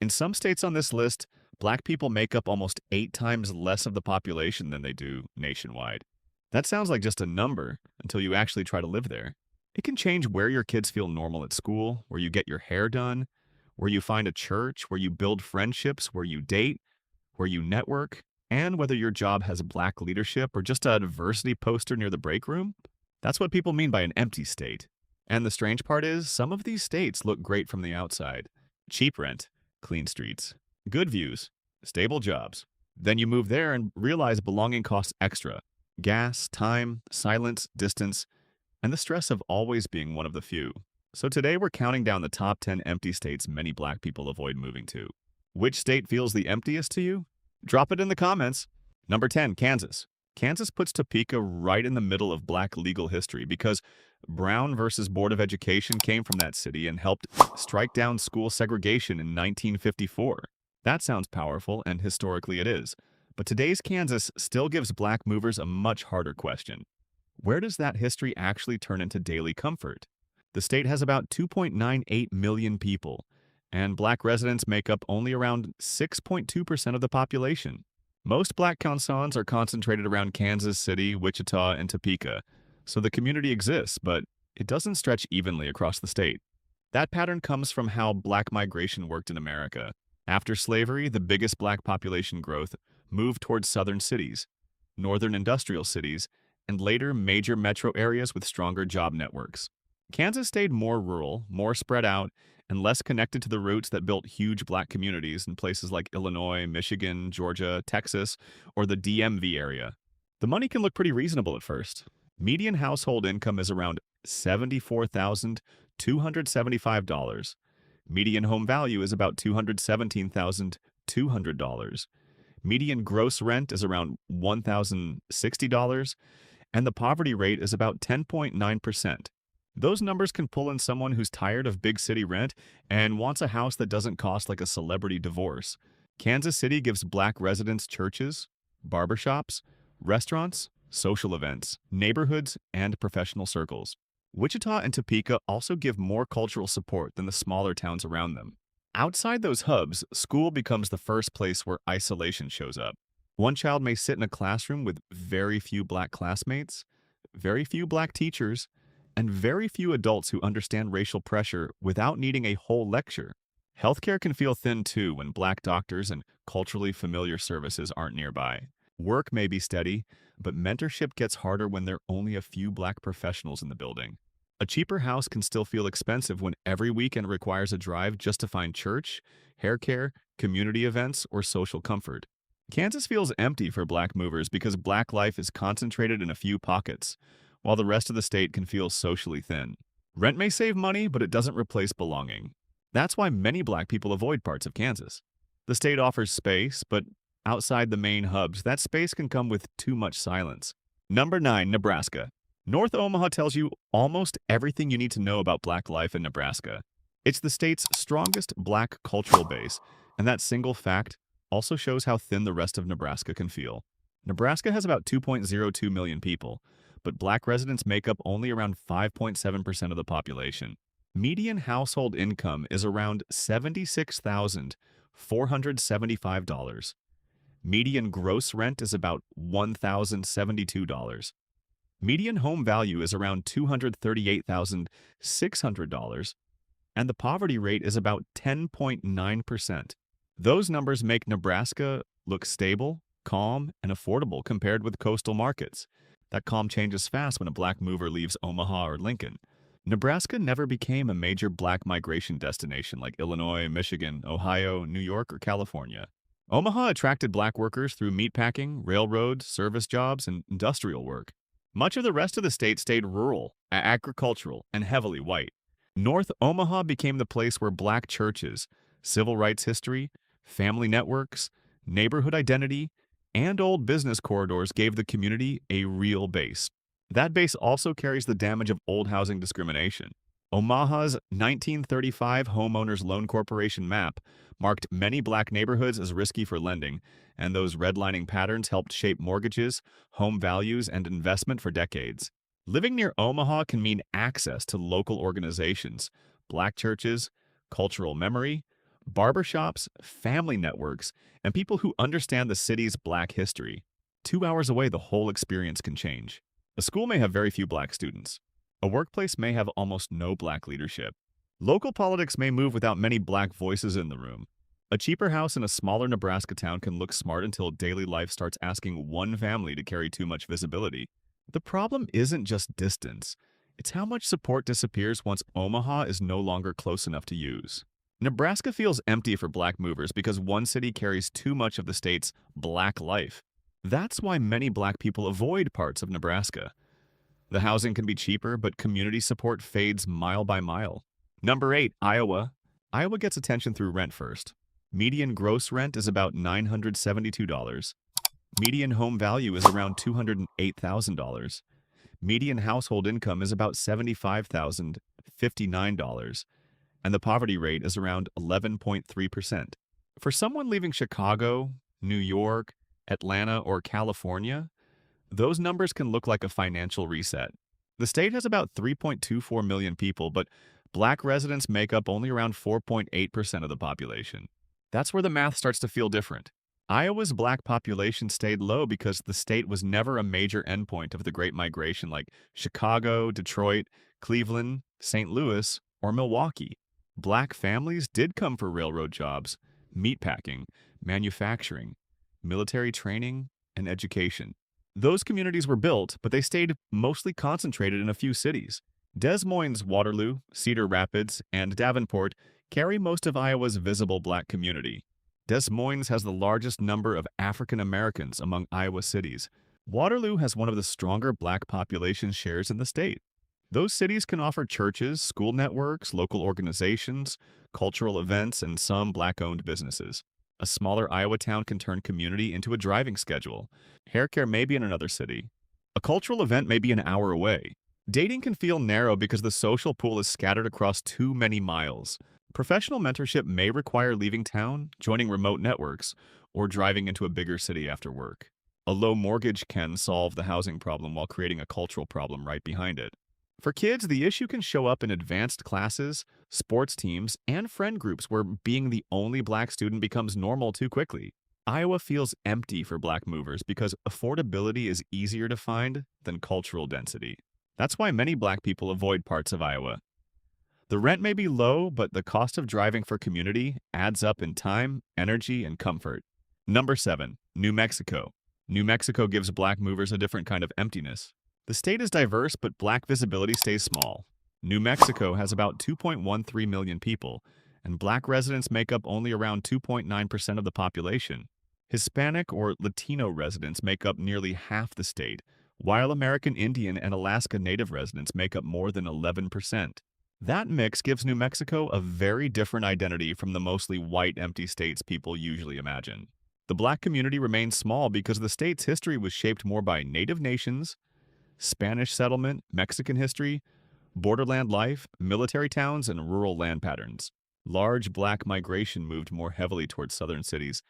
In some states on this list, black people make up almost 8 times less of the population than they do nationwide. That sounds like just a number until you actually try to live there. It can change where your kids feel normal at school, where you get your hair done, where you find a church, where you build friendships, where you date, where you network, and whether your job has black leadership or just a diversity poster near the break room. That's what people mean by an empty state. And the strange part is, some of these states look great from the outside. Cheap rent, clean streets, good views, stable jobs. Then you move there and realize belonging costs extra. Gas, time, silence, distance, and the stress of always being one of the few. So today we're counting down the top 10 empty states many black people avoid moving to. Which state feels the emptiest to you? Drop it in the comments. Number 10, Kansas. Kansas puts Topeka right in the middle of black legal history because Brown versus Board of Education came from that city and helped strike down school segregation in 1954. That sounds powerful, and historically it is. But today's Kansas still gives black movers a much harder question. Where does that history actually turn into daily comfort? The state has about 2.98 million people, and black residents make up only around 6.2% of the population. Most black consons are concentrated around Kansas City, Wichita, and Topeka, so the community exists, but it doesn't stretch evenly across the state. That pattern comes from how black migration worked in America. After slavery, the biggest black population growth moved towards southern cities, northern industrial cities, and later major metro areas with stronger job networks. Kansas stayed more rural, more spread out, and less connected to the roots that built huge black communities in places like Illinois, Michigan, Georgia, Texas, or the DMV area. The money can look pretty reasonable at first. Median household income is around $74,275. Median home value is about $217,200. Median gross rent is around $1,060, and the poverty rate is about 10.9%. Those numbers can pull in someone who's tired of big city rent and wants a house that doesn't cost like a celebrity divorce. Kansas City gives black residents churches, barbershops, restaurants, social events, neighborhoods, and professional circles. Wichita and Topeka also give more cultural support than the smaller towns around them. Outside those hubs, school becomes the first place where isolation shows up. One child may sit in a classroom with very few black classmates, very few black teachers, and very few adults who understand racial pressure without needing a whole lecture. Healthcare can feel thin too when black doctors and culturally familiar services aren't nearby. Work may be steady, but mentorship gets harder when there are only a few black professionals in the building. A cheaper house can still feel expensive when every weekend requires a drive just to find church, hair care, community events, or social comfort. Kansas feels empty for black movers because black life is concentrated in a few pockets, while the rest of the state can feel socially thin. Rent may save money, but it doesn't replace belonging. That's why many black people avoid parts of Kansas. The state offers space, but outside the main hubs, that space can come with too much silence. Number 9, Nebraska. North Omaha tells you almost everything you need to know about black life in Nebraska. It's the state's strongest black cultural base, and that single fact also shows how thin the rest of Nebraska can feel. Nebraska has about 2.02 million people, but black residents make up only around 5.7% of the population. Median household income is around $76,475. Median gross rent is about $1,072. Median home value is around $238,600, and the poverty rate is about 10.9%. Those numbers make Nebraska look stable, calm, and affordable compared with coastal markets. That calm changes fast when a black mover leaves Omaha or Lincoln. Nebraska never became a major black migration destination like Illinois, Michigan, Ohio, New York, or California. Omaha attracted black workers through meatpacking, railroads, service jobs, and industrial work. Much of the rest of the state stayed rural, agricultural, and heavily white. North Omaha became the place where black churches, civil rights history, family networks, neighborhood identity, and old business corridors gave the community a real base. That base also carries the damage of old housing discrimination. Omaha's 1935 Homeowners Loan Corporation map marked many black neighborhoods as risky for lending, and those redlining patterns helped shape mortgages, home values, and investment for decades. Living near Omaha can mean access to local organizations, black churches, cultural memory, Barbershops, family networks, and people who understand the city's black history. 2 hours away, the whole experience can change. A school may have very few black students. A workplace may have almost no black leadership. Local politics may move without many black voices in the room. A cheaper house in a smaller Nebraska town can look smart until daily life starts asking one family to carry too much visibility. The problem isn't just distance. It's how much support disappears once Omaha is no longer close enough to use. Nebraska feels empty for black movers because one city carries too much of the state's black life. That's why many black people avoid parts of Nebraska. The housing can be cheaper, but community support fades mile by mile. Number 8, Iowa. Iowa gets attention through rent first. Median gross rent is about $972. Median home value is around $208,000. Median household income is about $75,059, and the poverty rate is around 11.3%. For someone leaving Chicago, New York, Atlanta, or California, those numbers can look like a financial reset. The state has about 3.24 million people, but black residents make up only around 4.8% of the population. That's where the math starts to feel different. Iowa's black population stayed low because the state was never a major endpoint of the Great Migration like Chicago, Detroit, Cleveland, St. Louis, or Milwaukee. Black families did come for railroad jobs, meatpacking, manufacturing, military training, and education. Those communities were built, but they stayed mostly concentrated in a few cities. Des Moines, Waterloo, Cedar Rapids, and Davenport carry most of Iowa's visible black community. Des Moines has the largest number of African Americans among Iowa cities. Waterloo has one of the stronger black population shares in the state. Those cities can offer churches, school networks, local organizations, cultural events, and some black-owned businesses. A smaller Iowa town can turn community into a driving schedule. Hair care may be in another city. A cultural event may be an hour away. Dating can feel narrow because the social pool is scattered across too many miles. Professional mentorship may require leaving town, joining remote networks, or driving into a bigger city after work. A low mortgage can solve the housing problem while creating a cultural problem right behind it. For kids, the issue can show up in advanced classes, sports teams, and friend groups where being the only black student becomes normal too quickly. Iowa feels empty for black movers because affordability is easier to find than cultural density. That's why many black people avoid parts of Iowa. The rent may be low, but the cost of driving for community adds up in time, energy, and comfort. Number 7, New Mexico. New Mexico gives black movers a different kind of emptiness. The state is diverse, but black visibility stays small. New Mexico has about 2.13 million people, and black residents make up only around 2.9% of the population. Hispanic or Latino residents make up nearly half the state, while American Indian and Alaska Native residents make up more than 11%. That mix gives New Mexico a very different identity from the mostly white empty states people usually imagine. The black community remains small because the state's history was shaped more by native nations, Spanish settlement, Mexican history, borderland life, military towns, and rural land patterns. Large black migration moved more heavily towards southern cities,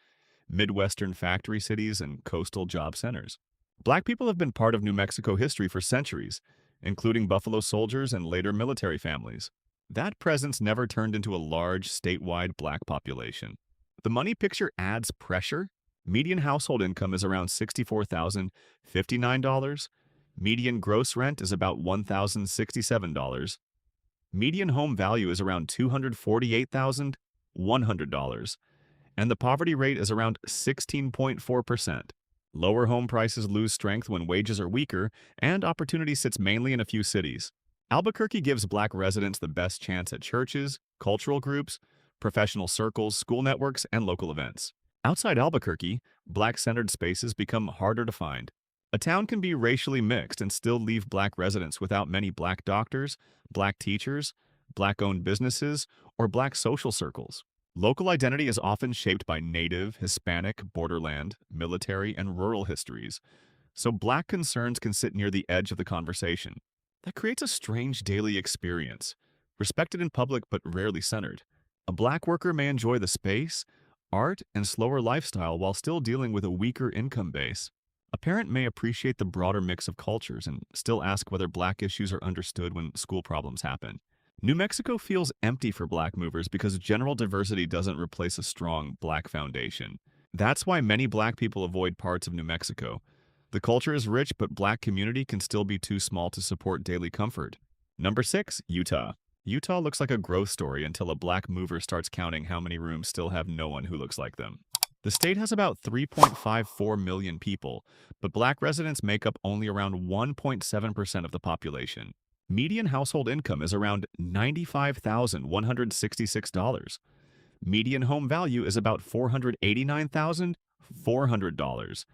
Midwestern factory cities, and coastal job centers. Black people have been part of New Mexico history for centuries, including Buffalo Soldiers and later military families. That presence never turned into a large, statewide black population. The money picture adds pressure. Median household income is around $64,059. Median gross rent is about $1,067. Median home value is around $248,100. And the poverty rate is around 16.4%. Lower home prices lose strength when wages are weaker, and opportunity sits mainly in a few cities. Albuquerque gives black residents the best chance at churches, cultural groups, professional circles, school networks, and local events. Outside Albuquerque, black-centered spaces become harder to find. A town can be racially mixed and still leave black residents without many black doctors, black teachers, black-owned businesses, or black social circles. Local identity is often shaped by Native, Hispanic, borderland, military, and rural histories, so black concerns can sit near the edge of the conversation. That creates a strange daily experience, respected in public but rarely centered. A black worker may enjoy the space, art, and slower lifestyle while still dealing with a weaker income base. A parent may appreciate the broader mix of cultures and still ask whether black issues are understood when school problems happen. New Mexico feels empty for black movers because general diversity doesn't replace a strong black foundation. That's why many black people avoid parts of New Mexico. The culture is rich, but black community can still be too small to support daily comfort. Number 6, Utah. Utah looks like a growth story until a black mover starts counting how many rooms still have no one who looks like them. The state has about 3.54 million people, but black residents make up only around 1.7% of the population. Median household income is around $95,166. Median home value is about $489,400,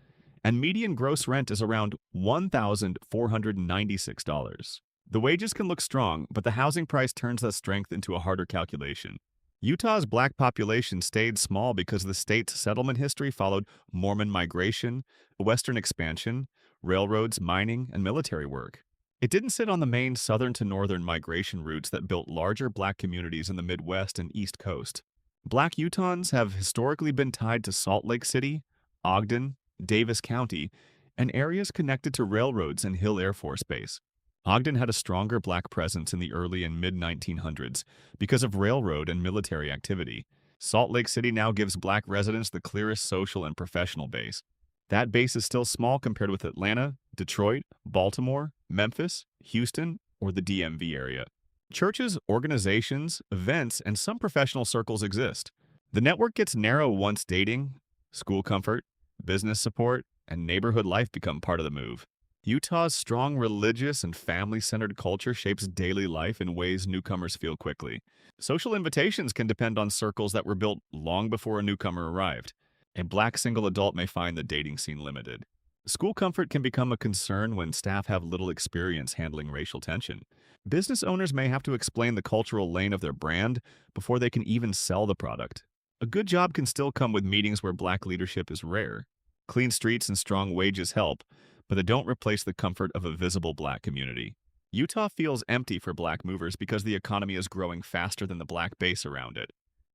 and median gross rent is around $1,496. The wages can look strong, but the housing price turns that strength into a harder calculation. Utah's black population stayed small because the state's settlement history followed Mormon migration, Western expansion, railroads, mining, and military work. It didn't sit on the main southern to northern migration routes that built larger black communities in the Midwest and East Coast. Black Utahns have historically been tied to Salt Lake City, Ogden, Davis County, and areas connected to railroads and Hill Air Force Base. Ogden had a stronger black presence in the early and mid-1900s because of railroad and military activity. Salt Lake City now gives black residents the clearest social and professional base. That base is still small compared with Atlanta, Detroit, Baltimore, Memphis, Houston, or the DMV area. Churches, organizations, events, and some professional circles exist. The network gets narrow once dating, school comfort, business support, and neighborhood life become part of the move. Utah's strong religious and family-centered culture shapes daily life in ways newcomers feel quickly. Social invitations can depend on circles that were built long before a newcomer arrived. A black single adult may find the dating scene limited. School comfort can become a concern when staff have little experience handling racial tension. Business owners may have to explain the cultural lane of their brand before they can even sell the product. A good job can still come with meetings where black leadership is rare. Clean streets and strong wages help, but they don't replace the comfort of a visible black community. Utah feels empty for black movers because the economy is growing faster than the black base around it.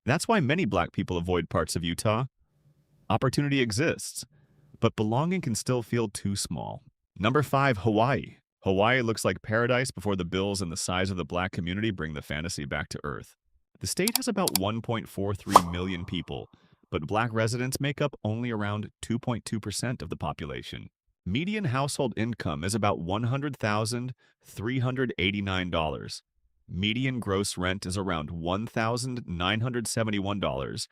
That's why many black people avoid parts of Utah. Opportunity exists, but belonging can still feel too small. Number 5, Hawaii. Hawaii looks like paradise before the bills and the size of the black community bring the fantasy back to earth. The state has about 1.43 million people, but black residents make up only around 2.2% of the population. Median household income is about $100,389. Median gross rent is around $1,971,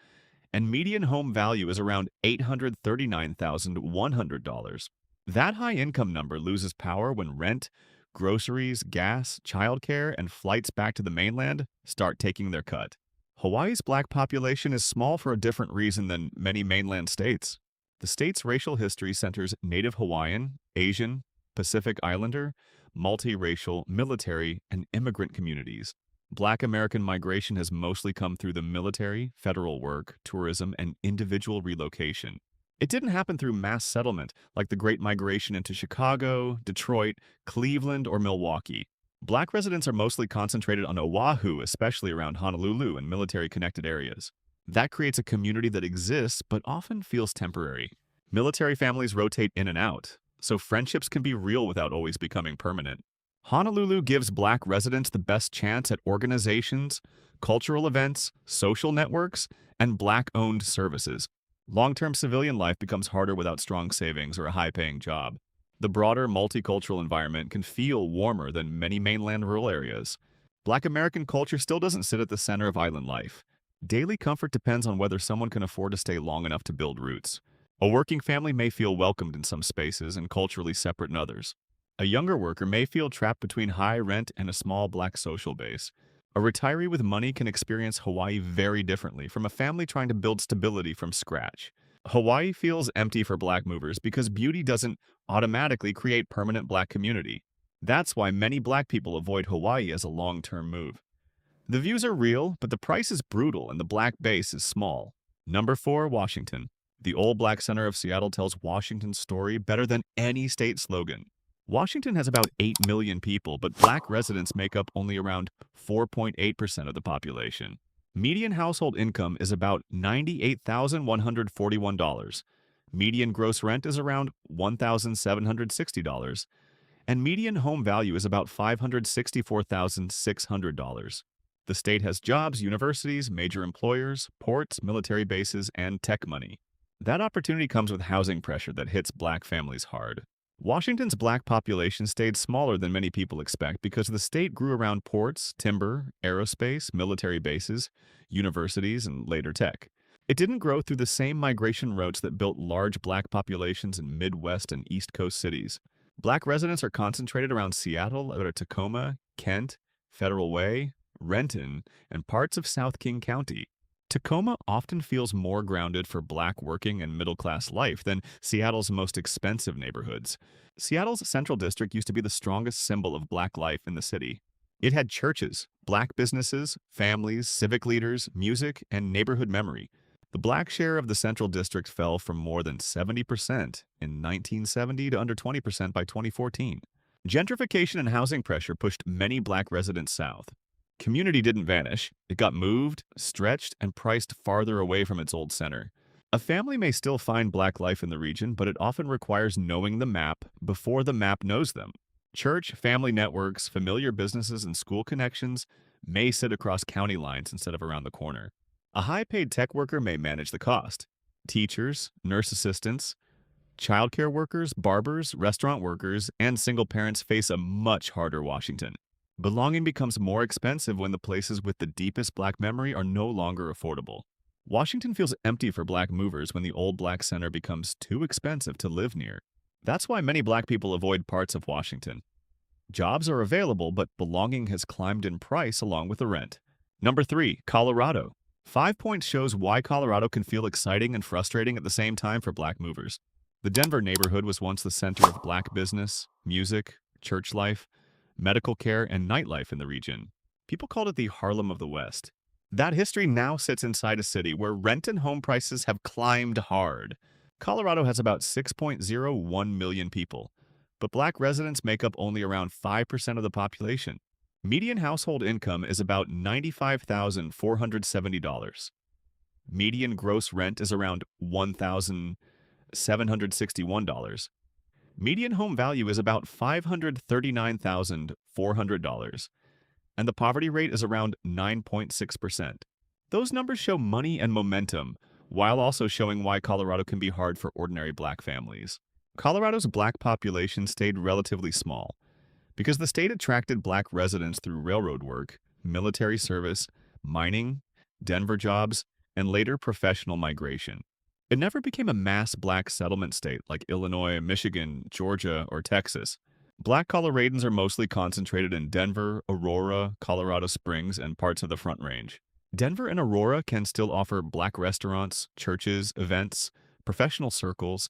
and median home value is around $839,100. That high income number loses power when rent, groceries, gas, childcare, and flights back to the mainland start taking their cut. Hawaii's black population is small for a different reason than many mainland states. The state's racial history centers Native Hawaiian, Asian, Pacific Islander, multiracial, military, and immigrant communities. Black American migration has mostly come through the military, federal work, tourism, and individual relocation. It didn't happen through mass settlement like the Great Migration into Chicago, Detroit, Cleveland, or Milwaukee. Black residents are mostly concentrated on Oahu, especially around Honolulu and military-connected areas. That creates a community that exists but often feels temporary. Military families rotate in and out, so friendships can be real without always becoming permanent. Honolulu gives black residents the best chance at organizations, cultural events, social networks, and black-owned services. Long-term civilian life becomes harder without strong savings or a high-paying job. The broader multicultural environment can feel warmer than many mainland rural areas. Black American culture still doesn't sit at the center of island life. Daily comfort depends on whether someone can afford to stay long enough to build roots. A working family may feel welcomed in some spaces and culturally separate in others. A younger worker may feel trapped between high rent and a small black social base. A retiree with money can experience Hawaii very differently from a family trying to build stability from scratch. Hawaii feels empty for black movers because beauty doesn't automatically create permanent black community. That's why many black people avoid Hawaii as a long-term move. The views are real, but the price is brutal and the black base is small. Number 4, Washington. The old black center of Seattle tells Washington's story better than any state slogan. Washington has about 8 million people, but black residents make up only around 4.8% of the population. Median household income is about $98,141. Median gross rent is around $1,760. and median home value is about $564,600. The state has jobs, universities, major employers, ports, military bases, and tech money. That opportunity comes with housing pressure that hits black families hard. Washington's black population stayed smaller than many people expect because the state grew around ports, timber, aerospace, military bases, universities, and later tech. It didn't grow through the same migration routes that built large black populations in Midwest and East Coast cities. Black residents are concentrated around Seattle, or Tacoma, Kent, Federal Way, Renton, and parts of South King County. Tacoma often feels more grounded for black working and middle-class life than Seattle's most expensive neighborhoods. Seattle's Central District used to be the strongest symbol of black life in the city. It had churches, black businesses, families, civic leaders, music, and neighborhood memory. The black share of the Central District fell from more than 70% in 1970 to under 20% by 2014. Gentrification and housing pressure pushed many black residents south. Community didn't vanish. It got moved, stretched, and priced farther away from its old center. A family may still find black life in the region, but it often requires knowing the map before the map knows them. Church, family networks, familiar businesses, and school connections may sit across county lines instead of around the corner. A high-paid tech worker may manage the cost. Teachers, nurse assistants, childcare workers, barbers, restaurant workers, and single parents face a much harder Washington. Belonging becomes more expensive when the places with the deepest black memory are no longer affordable. Washington feels empty for black movers when the old black center becomes too expensive to live near. That's why many black people avoid parts of Washington. Jobs are available, but belonging has climbed in price along with the rent. Number 3, Colorado. 5 points shows why Colorado can feel exciting and frustrating at the same time for black movers. The Denver neighborhood was once the center of black business, music, church life, medical care, and nightlife in the region. People called it the Harlem of the West. That history now sits inside a city where rent and home prices have climbed hard. Colorado has about 6.01 million people, but black residents make up only around 5% of the population. Median household income is about $95,470. Median gross rent is around $1,761. Median home value is about $539,400, and the poverty rate is around 9.6%. Those numbers show money and momentum, while also showing why Colorado can be hard for ordinary black families. Colorado's black population stayed relatively small because the state attracted black residents through railroad work, military service, mining, Denver jobs, and later professional migration. It never became a mass black settlement state like Illinois, Michigan, Georgia, or Texas. Black Coloradans are mostly concentrated in Denver, Aurora, Colorado Springs, and parts of the Front Range. Denver and Aurora can still offer black restaurants, churches, events, professional circles,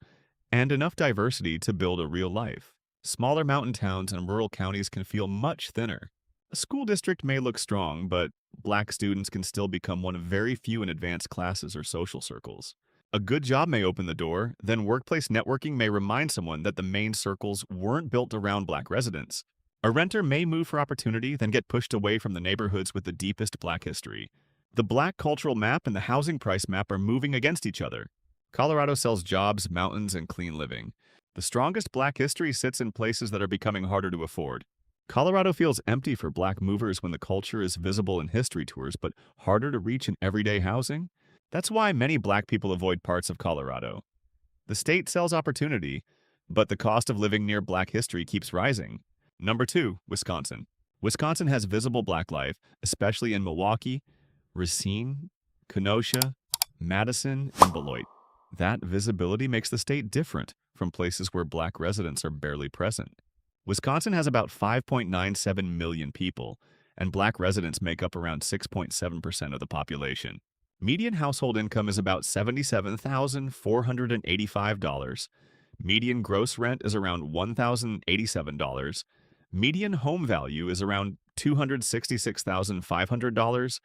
and enough diversity to build a real life. Smaller mountain towns and rural counties can feel much thinner. A school district may look strong, but black students can still become one of very few in advanced classes or social circles. A good job may open the door, then workplace networking may remind someone that the main circles weren't built around black residents. A renter may move for opportunity, then get pushed away from the neighborhoods with the deepest black history. The black cultural map and the housing price map are moving against each other. Colorado sells jobs, mountains, and clean living. The strongest black history sits in places that are becoming harder to afford. Colorado feels empty for black movers when the culture is visible in history tours but harder to reach in everyday housing. That's why many black people avoid parts of Colorado. The state sells opportunity, but the cost of living near black history keeps rising. Number 2, Wisconsin. Wisconsin has visible black life, especially in Milwaukee, Racine, Kenosha, Madison, and Beloit. That visibility makes the state different from places where black residents are barely present. Wisconsin has about 5.97 million people, and black residents make up around 6.7% of the population. Median household income is about $77,485. Median gross rent is around $1,087. Median home value is around $266,500,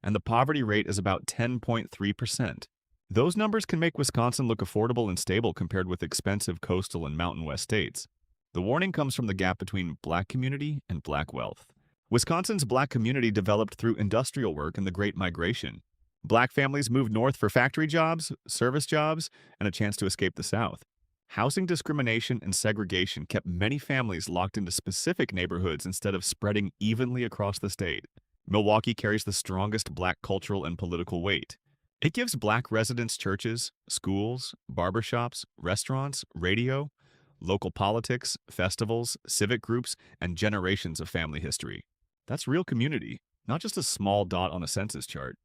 and the poverty rate is about 10.3%. Those numbers can make Wisconsin look affordable and stable compared with expensive coastal and Mountain West states. The warning comes from the gap between black community and black wealth. Wisconsin's black community developed through industrial work and the Great Migration. Black families moved north for factory jobs, service jobs, and a chance to escape the South. Housing discrimination and segregation kept many families locked into specific neighborhoods instead of spreading evenly across the state. Milwaukee carries the strongest black cultural and political weight. It gives black residents churches, schools, barbershops, restaurants, radio, local politics, festivals, civic groups, and generations of family history. That's real community, not just a small dot on a census chart.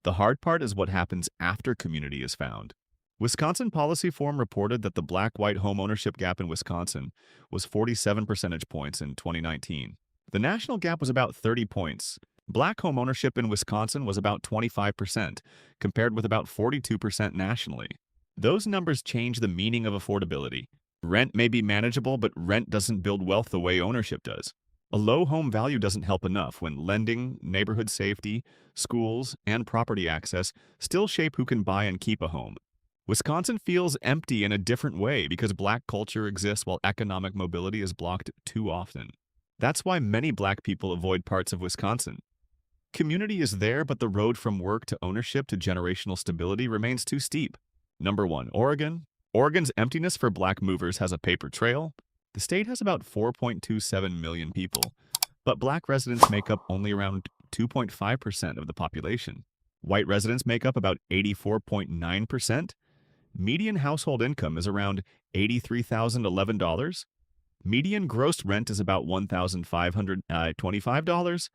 The hard part is what happens after community is found. Wisconsin Policy Forum reported that the black-white homeownership gap in Wisconsin was 47 percentage points in 2019. The national gap was about 30 points. Black homeownership in Wisconsin was about 25%, compared with about 42% nationally. Those numbers change the meaning of affordability. Rent may be manageable, but rent doesn't build wealth the way ownership does. A low home value doesn't help enough when lending, neighborhood safety, schools, and property access still shape who can buy and keep a home. Wisconsin feels empty in a different way because black culture exists while economic mobility is blocked too often. That's why many black people avoid parts of Wisconsin. Community is there, but the road from work to ownership to generational stability remains too steep. Number 1, Oregon. Oregon's emptiness for black movers has a paper trail. The state has about 4.27 million people, but black residents make up only around 2.5% of the population. White residents make up about 84.9%. Median household income is around $83,011. Median gross rent is about $1,525,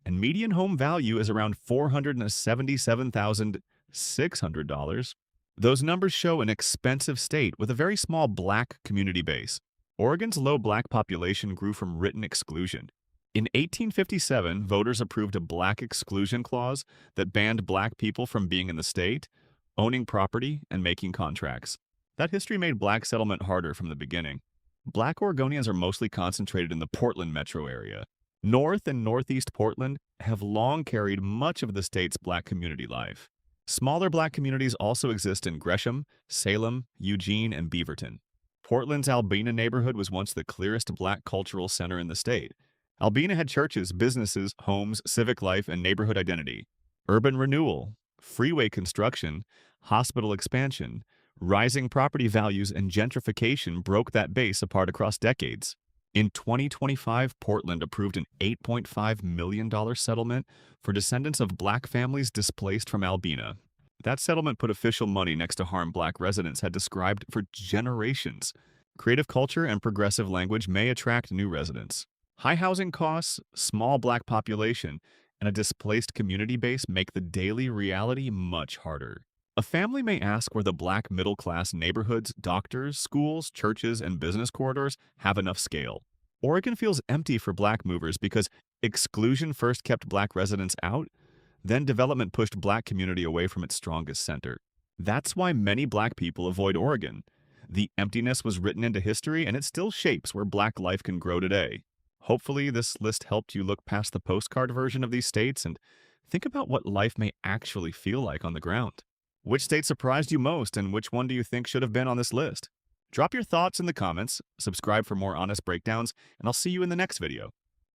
and median home value is around $477,600. Those numbers show an expensive state with a very small black community base. Oregon's low black population grew from written exclusion. In 1857, voters approved a black exclusion clause that banned black people from being in the state, owning property, and making contracts. That history made black settlement harder from the beginning. Black Oregonians are mostly concentrated in the Portland metro area. North and Northeast Portland have long carried much of the state's black community life. Smaller black communities also exist in Gresham, Salem, Eugene, and Beaverton. Portland's Albina neighborhood was once the clearest black cultural center in the state. Albina had churches, businesses, homes, civic life, and neighborhood identity. Urban renewal, freeway construction, hospital expansion, rising property values, and gentrification broke that base apart across decades. In 2025, Portland approved an $8.5 million settlement for descendants of black families displaced from Albina. That settlement put official money next to harm black residents had described for generations. Creative culture and progressive language may attract new residents. High housing costs, small black population, and a displaced community base make the daily reality much harder. A family may ask where the black middle-class neighborhoods, doctors, schools, churches, and business corridors have enough scale. Oregon feels empty for black movers because exclusion first kept black residents out, then development pushed black community away from its strongest center. That's why many black people avoid Oregon. The emptiness was written into history, and it still shapes where black life can grow today. Hopefully, this list helped you look past the postcard version of these states and think about what life may actually feel like on the ground. Which state surprised you most, and which one do you think should have been on this list? Drop your thoughts in the comments, subscribe for more honest breakdowns, and I'll see you in the next video.